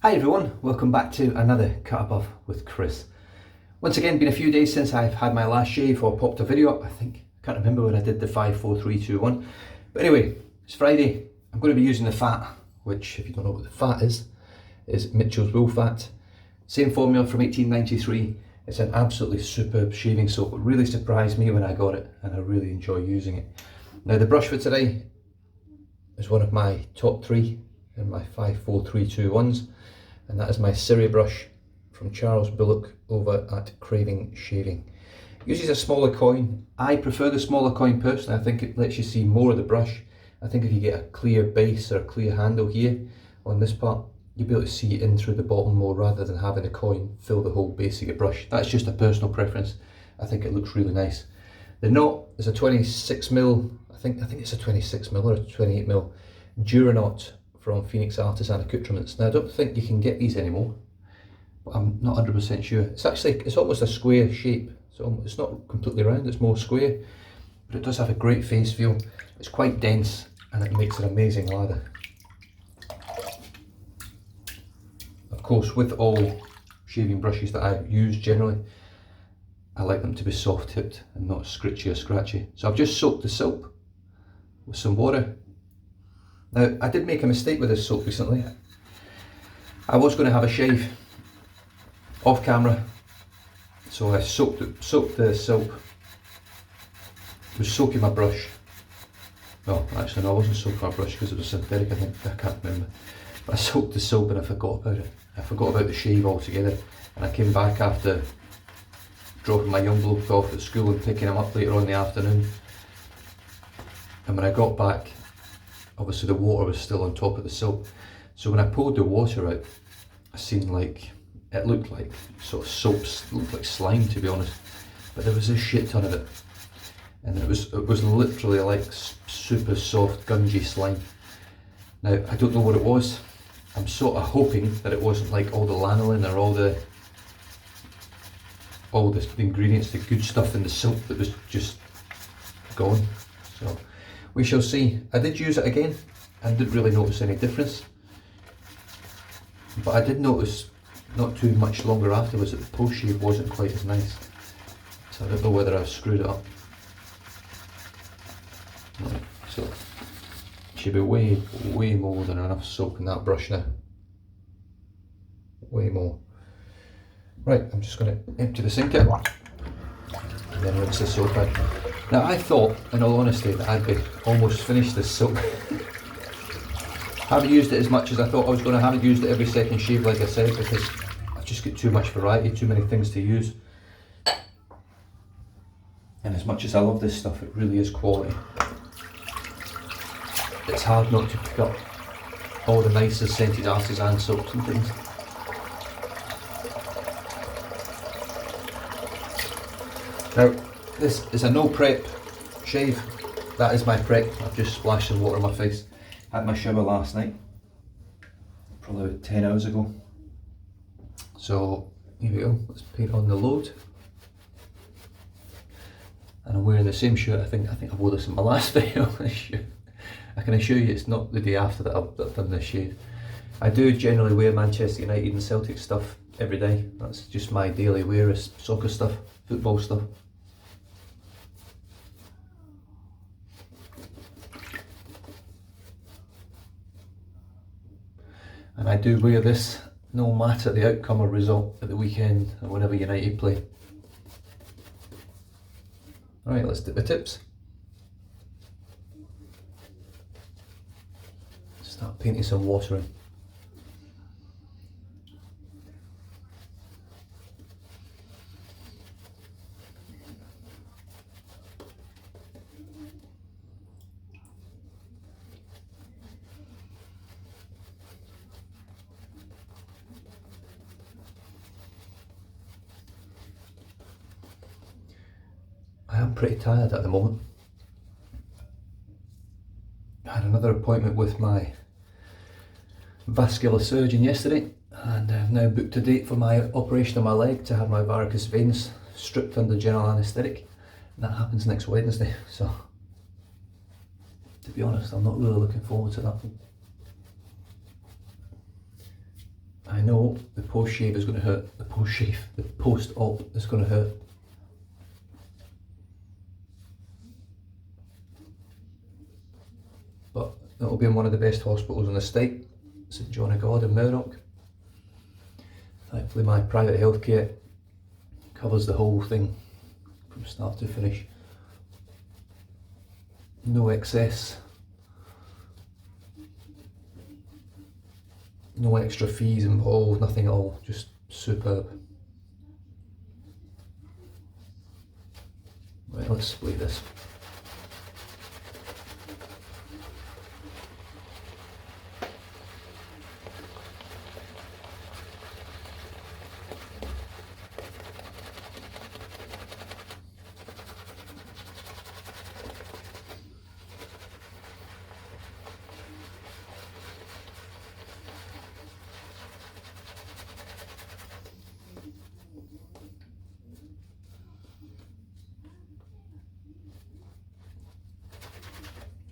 Hi everyone, welcome back to another Cut Above with Chris. Once again, been a few days since I've had my last shave or popped a video up. I can't remember when I did the 5, 4, 3, 2, 1. But anyway, it's Friday. I'm going to be using the fat, which if you don't know what the fat is Mitchell's Wool Fat. Same formula from 1893. It's an absolutely superb shaving soap. It really surprised me when I got it and I really enjoy using it. Now the brush for today is one of my top 3 in my 5, 4, 3, 2, 1s. And that is my Siri brush from Charles Bullock over at Craving Shaving. It uses a smaller coin. I prefer the smaller coin personally. I think it lets you see more of the brush. I think if you get a clear base or a clear handle here on this part, you'll be able to see in through the bottom more rather than having the coin fill the whole base of your brush. That's just a personal preference. I think it looks really nice. The knot is a 26mm, I think it's a 26mm or a 28mm Dura knot from Phoenix Artisan Accoutrements. Now I don't think you can get these anymore, but I'm not 100% sure. It's almost a square shape, so it's not completely round, it's more square, but it does have a great face feel. It's quite dense and it makes an amazing lather. Of course, with all shaving brushes that I use generally, I like them to be soft tipped and not scritchy or scratchy. So I've just soaked the soap with some water. Now, I did make a mistake with this soap recently. I was going to have a shave off camera, so I soaked the soap. I was soaking my brush. No, actually no, I wasn't soaking my brush because it was synthetic, I can't remember. But I soaked the soap and I forgot about it. I forgot about the shave altogether, and I came back after dropping my young bloke off at school and picking him up later on in the afternoon. And when I got back, obviously the water was still on top of the soap. So when I pulled the water out, I seen it looked like sort of soaps, looked like slime to be honest. But there was a shit ton of it. And it was literally like super soft, gungy slime. Now, I don't know what it was. I'm sort of hoping that it wasn't like all the lanolin or all the ingredients, the good stuff in the soap that was just gone. So we shall see. I did use it again and didn't really notice any difference. But I did notice not too much longer afterwards that the post shave wasn't quite as nice. So I don't know whether I've screwed it up. Right, so should be way more than enough soap in that brush now. Way more. Right, I'm just going to empty the sink out and then rinse the soap out. Now I thought, in all honesty, that I'd be almost finished this soap. Haven't used it as much as I thought I was going to. Haven't used it every second shave like I said, because I've just got too much variety, too many things to use. And as much as I love this stuff, it really is quality. It's hard not to pick up all the nicest scented artisan soaps and things. Now, this is a no prep shave. That is my prep. I've just splashed some water on my face. Had my shower last night, probably about 10 hours ago. So here we go, let's paint on the load. And I'm wearing the same shirt. I think I wore this in my last video. I can assure you it's not the day after that I've done this shave. I do generally wear Manchester United and Celtic stuff every day. That's just my daily wear, is soccer stuff, football stuff. And I do wear this no matter the outcome or result at the weekend or whenever United play. Alright, let's do the tips. Start painting some water in. I am pretty tired at the moment. I had another appointment with my vascular surgeon yesterday, and I've now booked a date for my operation on my leg to have my varicose veins stripped under general anaesthetic. And that happens next Wednesday, so to be honest, I'm not really looking forward to that. I know the post shave is going to hurt. The post op is going to hurt. But it'll be in one of the best hospitals in the state, St John of God in Murdoch. Thankfully my private healthcare covers the whole thing from start to finish. No excess, no extra fees involved, nothing at all, just superb. Right, let's split this.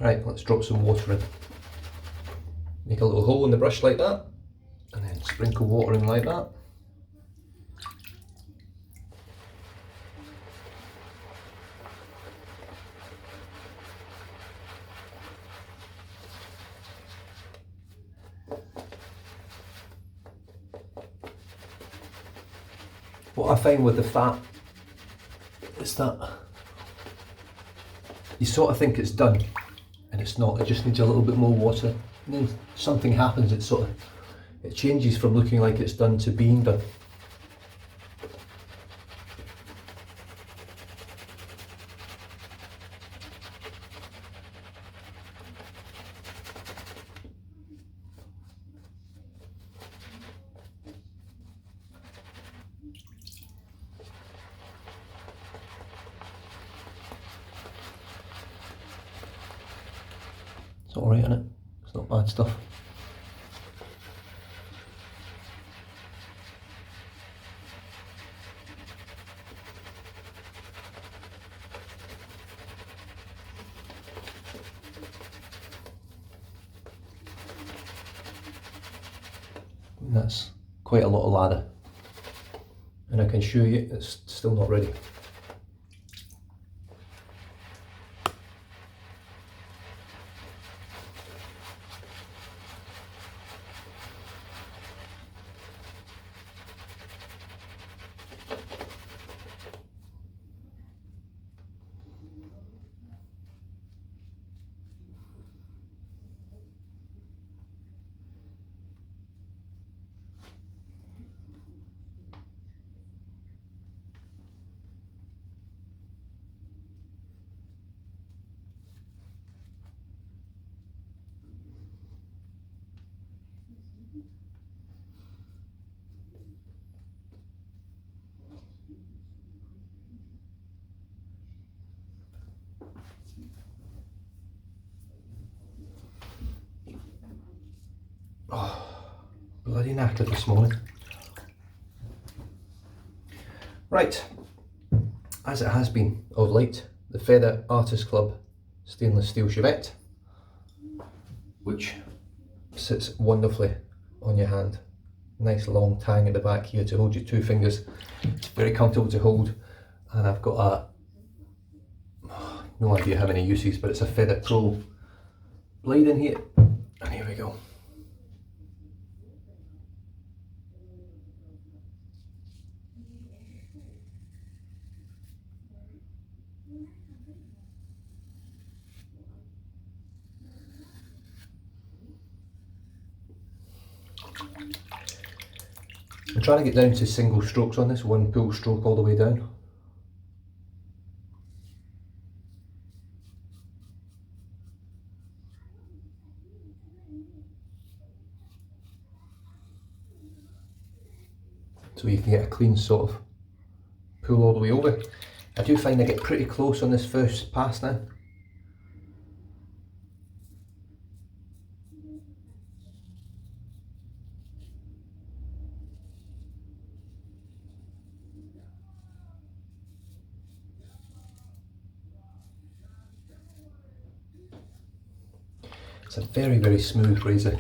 Right, let's drop some water in. Make a little hole in the brush like that, and then sprinkle water in like that. What I find with the fat is that you sort of think it's done, and it's not. It just needs a little bit more water, and then something happens. It changes from looking like it's done to being done. It's alright, isn't it? It's not bad stuff. And that's quite a lot of lather. And I can show you it's still not ready. Oh, bloody knackered this morning. Right, as it has been of late, the Feather Artist Club stainless steel Chevette, which sits wonderfully on your hand. Nice long tang at the back here to hold your two fingers. It's very comfortable to hold, and I've got no idea how many uses, but it's a Feather Pro blade in here, and here we go. I'm trying to get down to single strokes on this, one pull stroke all the way down. So you can get a clean sort of pull all the way over. I do find I get pretty close on this first pass now. It's a very, very smooth razor.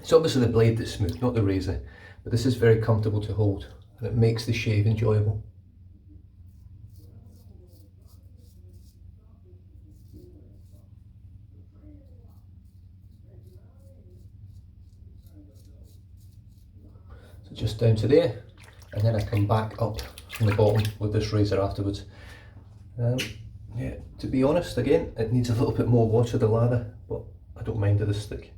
It's obviously the blade that's smooth, not the razor, but this is very comfortable to hold and it makes the shave enjoyable. So just down to there, and then I come back up from the bottom with this razor afterwards. Yeah, to be honest, again, it needs a little bit more wash of the lather, but I don't mind this stick.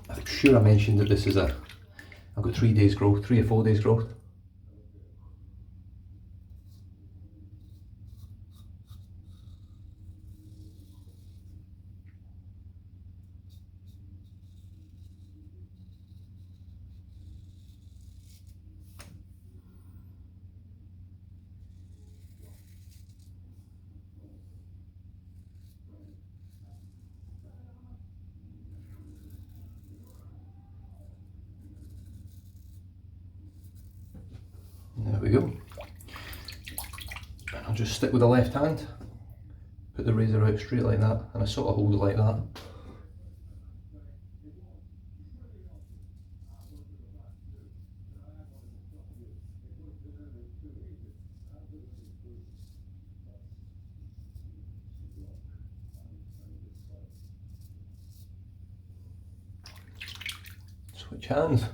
I'm sure I mentioned that this is I've got 3 days growth, 3 or 4 days growth. There we go. And I'll just stick with the left hand, put the razor out straight like that, and I sort of hold it like that. Switch hands.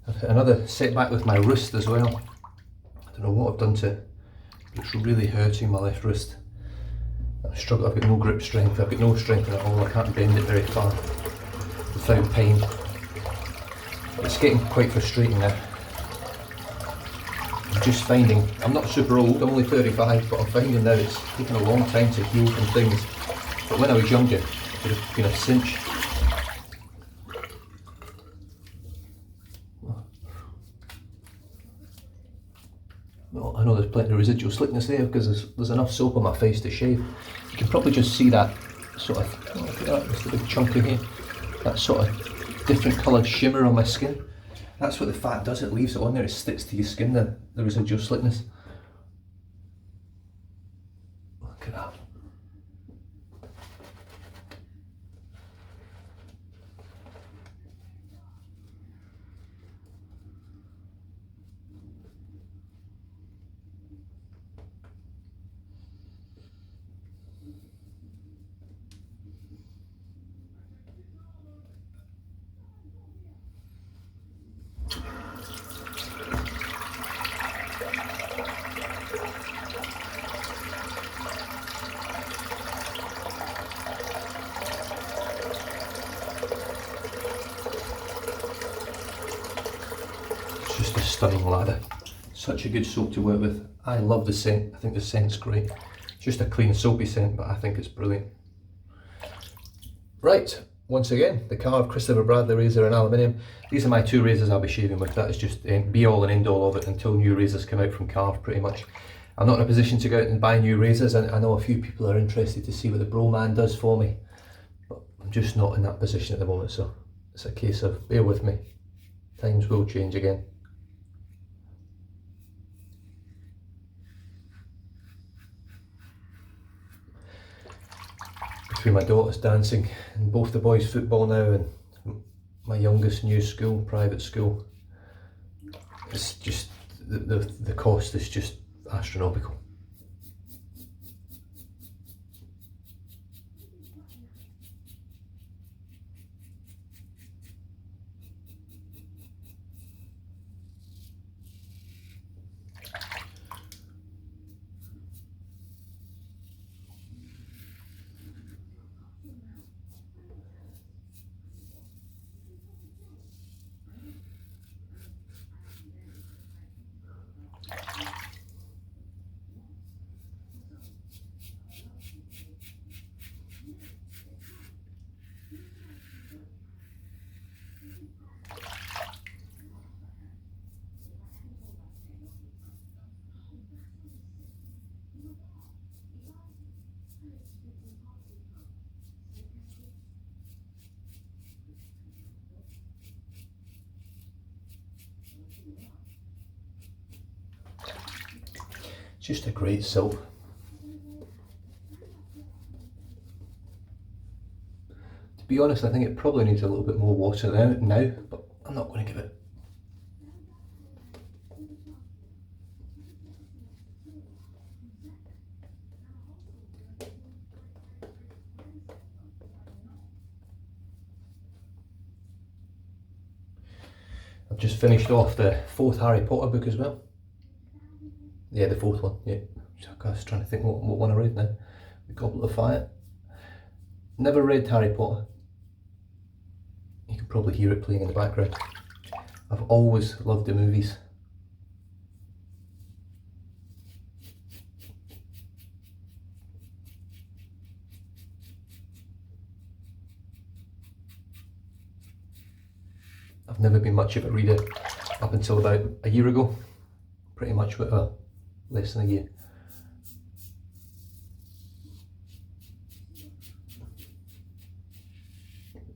I've hit another setback with my wrist as well. I don't know what I've done to it, but it's really hurting my left wrist. I struggle, I've got no grip strength, I've got no strength at all, I can't bend it very far without pain. It's getting quite frustrating now. I'm just finding, I'm not super old, I'm only 35, but I'm finding now it's taking a long time to heal from things. But when I was younger, it would have been a cinch. Well, I know there's plenty of residual slickness there because there's enough soap on my face to shave. You can probably just see that sort of, oh, look at that, there's a big chunk in here. That sort of different coloured shimmer on my skin. That's what the fat does, it leaves it on there, it sticks to your skin, the residual slickness. Look at that. Just a stunning lather. Such a good soap to work with. I love the scent, I think the scent's great. It's just a clean soapy scent, but I think it's brilliant. Right, once again, the Carve Christopher Bradley razor in aluminium. These are my 2 razors I'll be shaving with. That is just be all and end all of it until new razors come out from Carve, pretty much. I'm not in a position to go out and buy new razors, and I know a few people are interested to see what the Broman does for me, but I'm just not in that position at the moment, so it's a case of bear with me. Times will change again. Between my daughter's dancing and both the boys' football now and my youngest new school, private school, it's just, the cost is just astronomical. Just a great soap. To be honest, I think it probably needs a little bit more water now, but I'm not going to give it. I've just finished off the 4th Harry Potter book as well. Yeah, the 4th one, yeah. I was trying to think what one I read now. The Goblet of Fire. Never read Harry Potter. You can probably hear it playing in the background. I've always loved the movies. I've never been much of a reader up until about a year ago. Pretty much less than a year.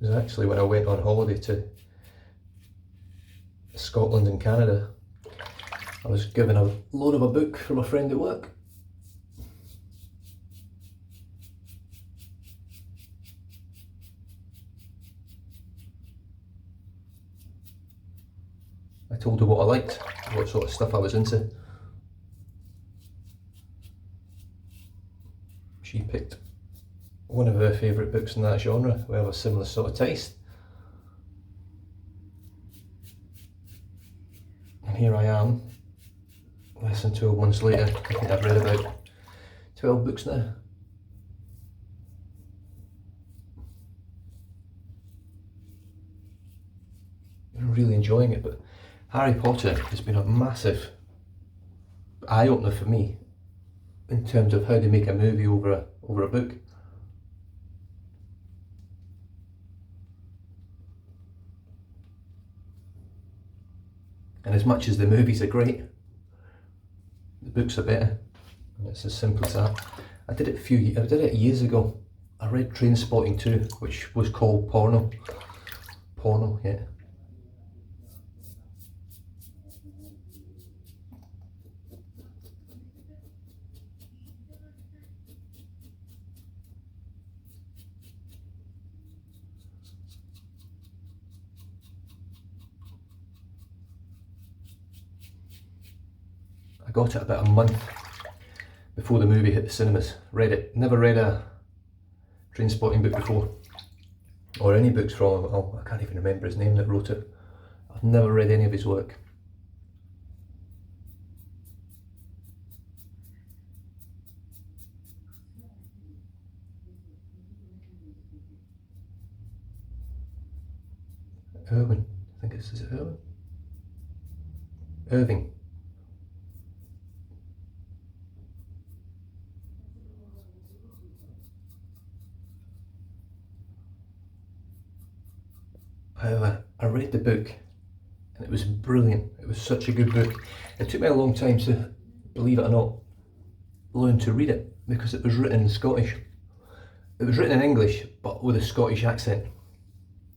It was actually when I went on holiday to Scotland and Canada. I was given a loan of a book from a friend at work. I told her what I liked, what sort of stuff I was into. She picked one of her favourite books in that genre. We have a similar sort of taste. And here I am, less than 12 months later. I think I've read about 12 books now. I'm really enjoying it, but Harry Potter has been a massive eye-opener for me in terms of how they make a movie over a book. And as much as the movies are great, the books are better. And it's as simple as that. I did it years ago. I read Trainspotting 2, which was called Porno. Porno, yeah. I got it about a month before the movie hit the cinemas. Read it. Never read a Trainspotting book before, or any books from him. Oh, I can't even remember his name that wrote it. I've never read any of his work. Irwin, I think is it Irwin? Irving. However, I read the book and it was brilliant. It was such a good book. It took me a long time to, believe it or not, learn to read it because it was written in Scottish. It was written in English but with a Scottish accent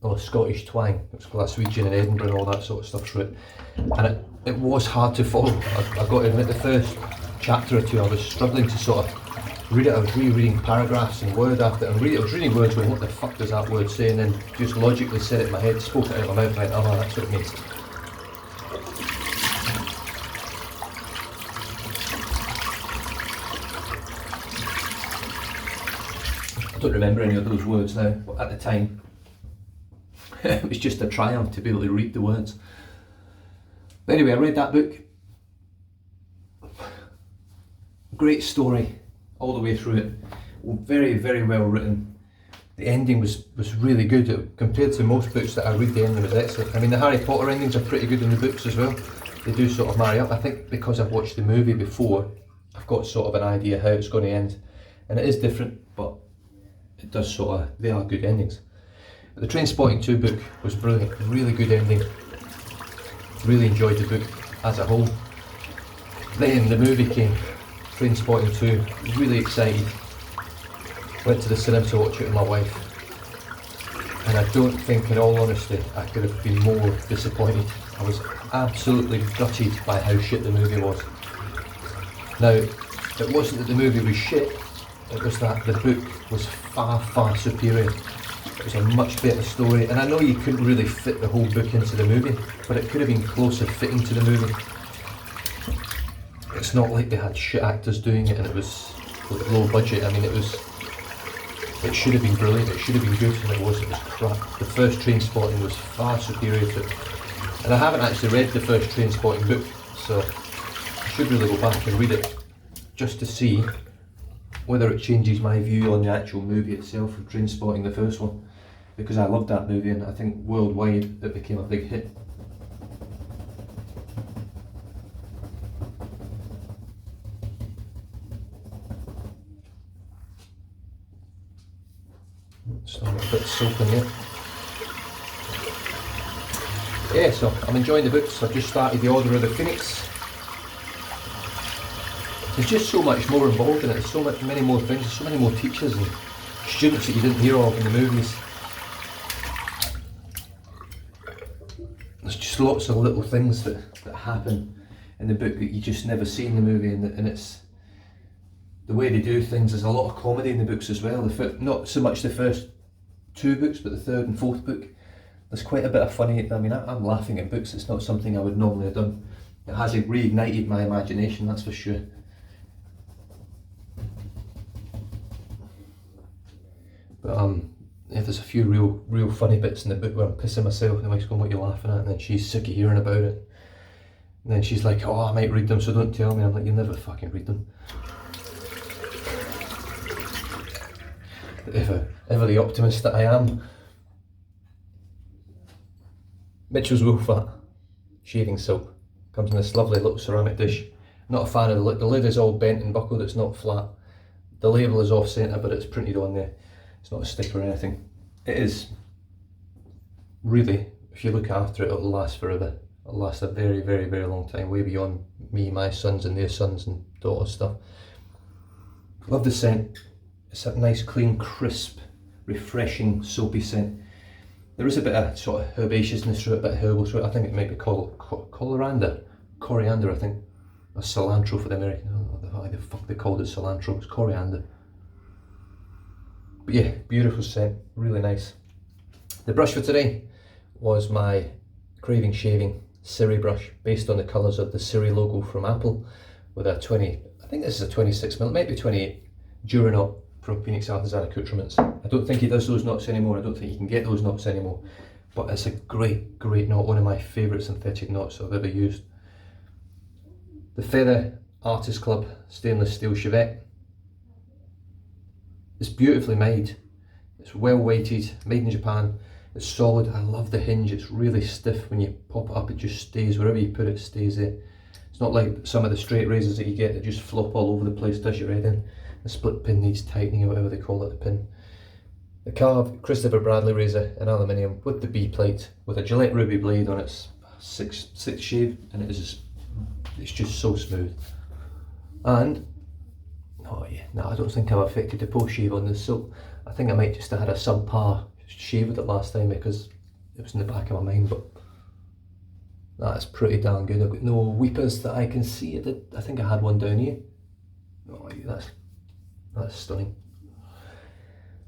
or Scottish twang. It was Glaswegian and Edinburgh and all that sort of stuff through it. And it was hard to follow. I've got to admit, the first chapter or two I was struggling to sort of read it. I was rereading paragraphs and word after and I was reading words going, what the fuck does that word say? And then just logically said it in my head, spoke it out of my mouth and went, oh, that's what it means. I don't remember any of those words now, but at the time it was just a triumph to be able to read the words. But anyway, I read that book. Great story all the way through it. Very, very well written. The ending was really good. Compared to most books that I read, the ending was excellent. I mean, the Harry Potter endings are pretty good in the books as well. They do sort of marry up. I think because I've watched the movie before, I've got sort of an idea how it's going to end. And it is different, but it does sort of, they are good endings. But the Trainspotting 2 book was brilliant, really good ending. Really enjoyed the book as a whole. Then the movie came, Trainspotting 2, really excited. Went to the cinema to watch it with my wife. And I don't think, in all honesty, I could have been more disappointed. I was absolutely gutted by how shit the movie was. Now, it wasn't that the movie was shit, it was that the book was far, far superior. It was a much better story, and I know you couldn't really fit the whole book into the movie, but it could have been closer fitting to the movie. It's not like they had shit actors doing it and it was low budget. I mean, it should have been brilliant, it should have been good, and it was crap. The first Trainspotting was far superior to it. And I haven't actually read the first Trainspotting book, so I should really go back and read it just to see whether it changes my view on the actual movie itself of Trainspotting, the first one, because I loved that movie and I think worldwide it became a big hit. Still a bit of soap in there. Yeah, so I'm enjoying the books. I've just started The Order of the Phoenix. There's just so much more involved in it, there's many more things, there's so many more teachers and students that you didn't hear of in the movies. There's just lots of little things that happen in the book that you just never see in the movie, and it's the way they do things. There's a lot of comedy in the books as well. Not so much the first two books, but the third and fourth book. There's quite a bit of funny. I mean, I'm laughing at books. It's not something I would normally have done. It has reignited my imagination, that's for sure. But yeah, there's a few real funny bits in the book where I'm pissing myself and the wife's going, "What are you laughing at?" And then she's sick of hearing about it. And then she's like, "Oh, I might read them, so don't tell me." I'm like, "You'll never fucking read them." Ever the optimist that I am. Mitchell's Woolfat shaving soap comes in this lovely little ceramic dish. Not a fan of the lid. The lid is all bent and buckled, it's not flat. The label is off centre, but it's printed on there. It's not a sticker or anything. It is really, if you look after it, it'll last forever. It'll last a very, very, very long time, way beyond me, my sons and their sons and daughters stuff. Love the scent. It's a nice, clean, crisp, refreshing, soapy scent. There is a bit of sort of herbaceousness through it, a bit of herbal through it. I think it might be called coriander, I think. Or cilantro for the American. I don't know why the fuck they called it cilantro, it's coriander. But yeah, beautiful scent, really nice. The brush for today was my Craving Shaving Siri brush, based on the colours of the Siri logo from Apple, with a I think this is a 26mm, maybe 28 Duranot from Phoenix Artisan Accoutrements. I don't think he does those knots anymore, I don't think you can get those knots anymore, but it's a great knot, one of my favourite synthetic knots I've ever used. The Feather Artist Club stainless steel Chevette. It's beautifully made, it's well weighted, made in Japan, it's solid. I love the hinge, it's really stiff. When you pop it up it just stays, wherever you put it stays there. It's not like some of the straight razors that you get that just flop all over the place, does your head in. The split pin needs tightening, or whatever they call it, the pin. The carved Christopher Bradley razor in aluminium with the B plate, with a Gillette Ruby blade on its sixth shave, and it's just so smooth. And oh yeah, no, I don't think I've affected the post shave on this soap. I think I might just have had a subpar shave with it last time because it was in the back of my mind, but that's pretty damn good. I've got no weepers that I can see. I think I had one down here. Oh yeah, that's stunning.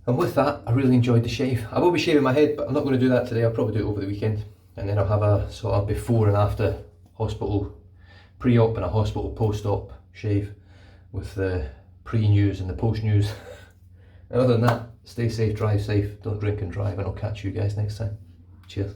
And with that, I really enjoyed the shave. I will be shaving my head, but I'm not going to do that today. I'll probably do it over the weekend, and then I'll have a sort of before and after hospital pre-op and a hospital post-op shave with the pre-news and the post-news. And other than that, stay safe, drive safe, don't drink and drive, and I'll catch you guys next time. Cheers.